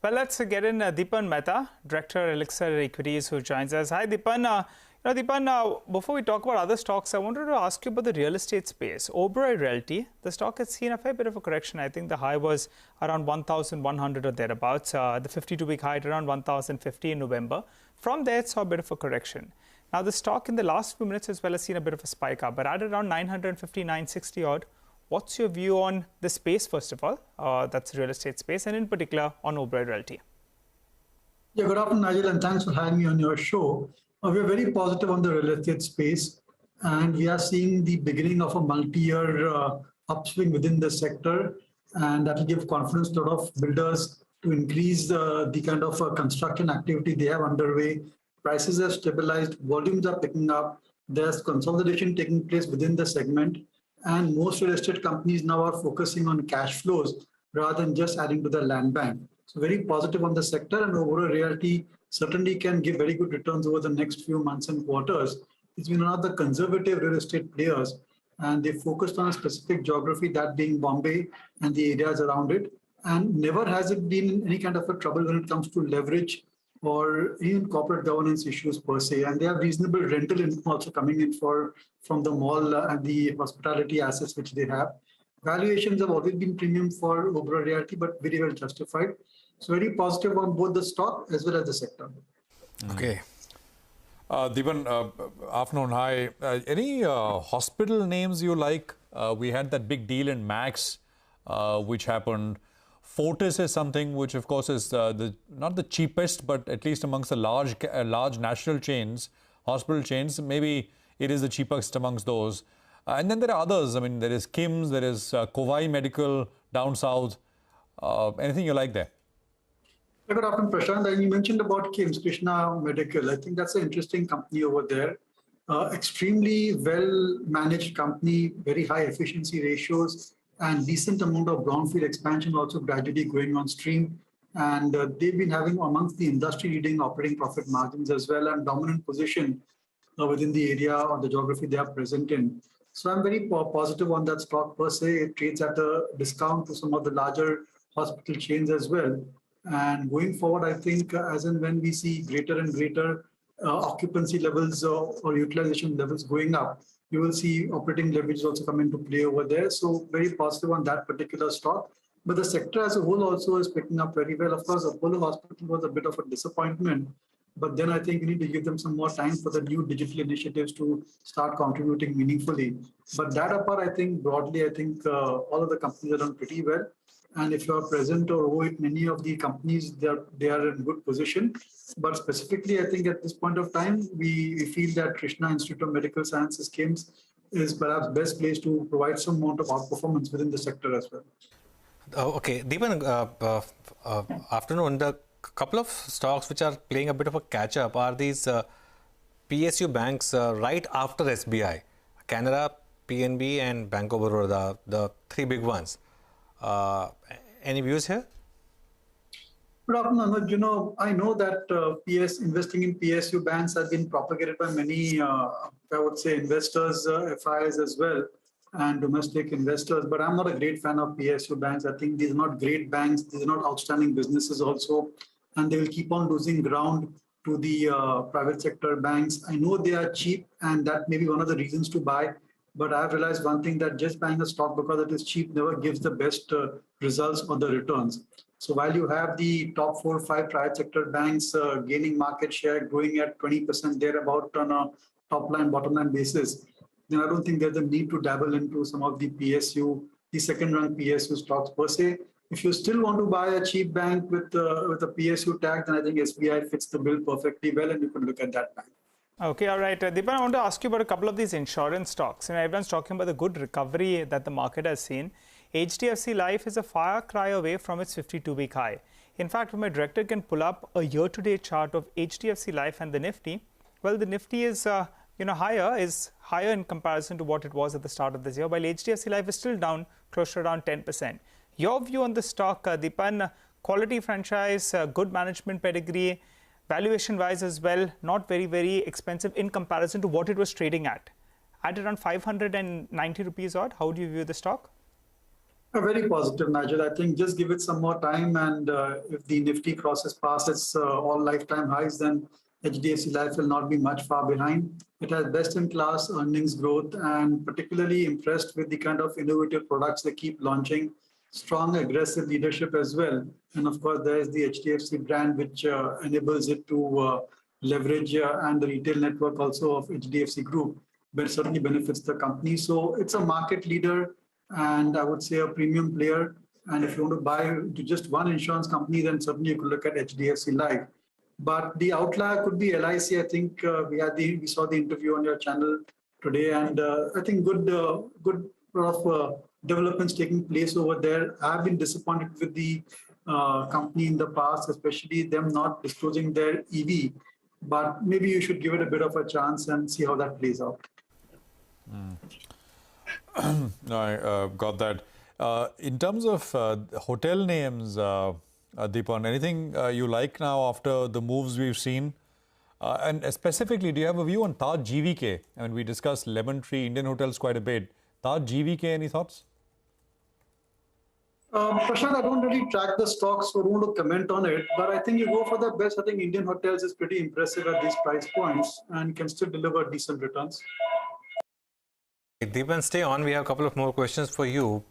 Well, let's get in Deepan Mehta, Director Elixir Equities, who joins us. Hi, Deepan. Deepan, before we talk about other stocks, I wanted to ask you about the real estate space. Oberoi Realty, the stock has seen a fair bit of a correction. I think the high was around 1,100 or thereabouts. The 52-week high at around 1,050 in November. From there, it saw a bit of a correction. Now, the stock in the last few minutes as well has seen a bit of a spike up, but at around 950, 960 odd. What's your view on the space, first of all? That's real estate space, and in particular on Oberoi Realty. Yeah, good afternoon, Nigel, and thanks for having me on your show. We are very positive on the real estate space, and we are seeing the beginning of a multi-year upswing within the sector, and that will give confidence to a lot of builders to increase the kind of construction activity they have underway. Prices have stabilized, volumes are picking up, there's consolidation taking place within the segment, and most real estate companies now are focusing on cash flows rather than just adding to the land bank. So very positive on the sector, and Oberoi Realty certainly can give very good returns over the next few months and quarters. It's been one of the conservative real estate players, and they focused on a specific geography, that being Bombay and the areas around it. And never has it been in any kind of a trouble when it comes to leverage or even corporate governance issues per se. And they have reasonable rental income also coming in from the mall and the hospitality assets which they have. Valuations have always been premium for Oberoi Realty, but very well justified. So very positive on both the stock as well as the sector. Okay. Deepan, afternoon, hi. Any hospital names you like? We had that big deal in Max, which happened. Fortis is something which, of course, is not the cheapest, but at least amongst the large national chains, hospital chains, maybe it is the cheapest amongst those. And then there are others. I mean, there is KIMS, there is Kovai Medical down south. Anything you like there? Good afternoon, Prashant. And you mentioned about KIMS, Krishna Medical. I think that's an interesting company over there. Extremely well-managed company, very high efficiency ratios, and decent amount of brownfield expansion also gradually going on stream. And they've been having amongst the industry-leading operating profit margins as well, and dominant position within the area or the geography they are present in. So I'm very positive on that stock per se. It trades at a discount to some of the larger hospital chains as well. And going forward, I think as and when we see greater and greater occupancy levels or utilization levels going up, you will see operating leverage also come into play over there. So very positive on that particular stock. But the sector as a whole also is picking up very well. Of course, Apollo Hospital was a bit of a disappointment. But then I think we need to give them some more time for the new digital initiatives to start contributing meaningfully. But that apart, I think broadly, all of the companies are done pretty well. And if you are present or owe it, many of the companies, they are in good position. But specifically, I think at this point of time, we feel that Krishna Institute of Medical Sciences, KIMS, is perhaps best placed to provide some amount of outperformance within the sector as well. Okay, Deepan, afternoon, the couple of stocks which are playing a bit of a catch-up are these PSU banks right after SBI, Canara, PNB and Bank of Baroda, the three big ones. Any views here? Good afternoon. I know that investing in PSU banks has been propagated by many, I would say, investors, FIs as well, and domestic investors. But I'm not a great fan of PSU banks. I think these are not great banks. These are not outstanding businesses also. And they will keep on losing ground to the private sector banks. I know they are cheap, and that may be one of the reasons to buy. But I've realized one thing, that just buying a stock because it is cheap never gives the best results or the returns. So while you have the top 4 or 5 private sector banks gaining market share, growing at 20% thereabout on a top line, bottom line basis, then I don't think there's a need to dabble into some of the PSU, the second run PSU stocks per se. If you still want to buy a cheap bank with a PSU tag, then I think SBI fits the bill perfectly well, and you can look at that bank. Okay, all right. Deepan, I want to ask you about a couple of these insurance stocks. Everyone's talking about the good recovery that the market has seen. HDFC Life is a far cry away from its 52-week high. In fact, if my director can pull up a year-to-date chart of HDFC Life and the Nifty, well, the Nifty is higher in comparison to what it was at the start of this year, while HDFC Life is still down close to around 10%. Your view on the stock, Deepan, quality franchise, good management pedigree, valuation-wise as well, not very, very expensive in comparison to what it was trading at around 590 rupees odd. How do you view the stock? Very positive, Nigel. I think just give it some more time, and if the Nifty crosses past its all lifetime highs, then HDFC Life will not be much far behind. It has best-in-class earnings growth, and particularly impressed with the kind of innovative products they keep launching. Strong, aggressive leadership as well, and of course, there is the HDFC brand, which enables it to leverage and the retail network also of HDFC Group, but certainly benefits the company. So it's a market leader and I would say a premium player. And if you want to buy to just one insurance company, then certainly you could look at HDFC Life. But the outlier could be LIC. I think we saw the interview on your channel today, and I think good sort of developments taking place over there. I have been disappointed with the company in the past, especially them not disclosing their EV. But maybe you should give it a bit of a chance and see how that plays out. No, I got that. In terms of hotel names, Deepan, anything you like now after the moves we've seen? And specifically, do you have a view on Taj GVK? I mean, we discussed Lemon Tree, Indian Hotels quite a bit. Taj GVK, any thoughts? Prashant, I don't really track the stocks, so I don't want to comment on it. But I think you go for the best. I think Indian Hotels is pretty impressive at these price points and can still deliver decent returns. Deepan, stay on. We have a couple of more questions for you.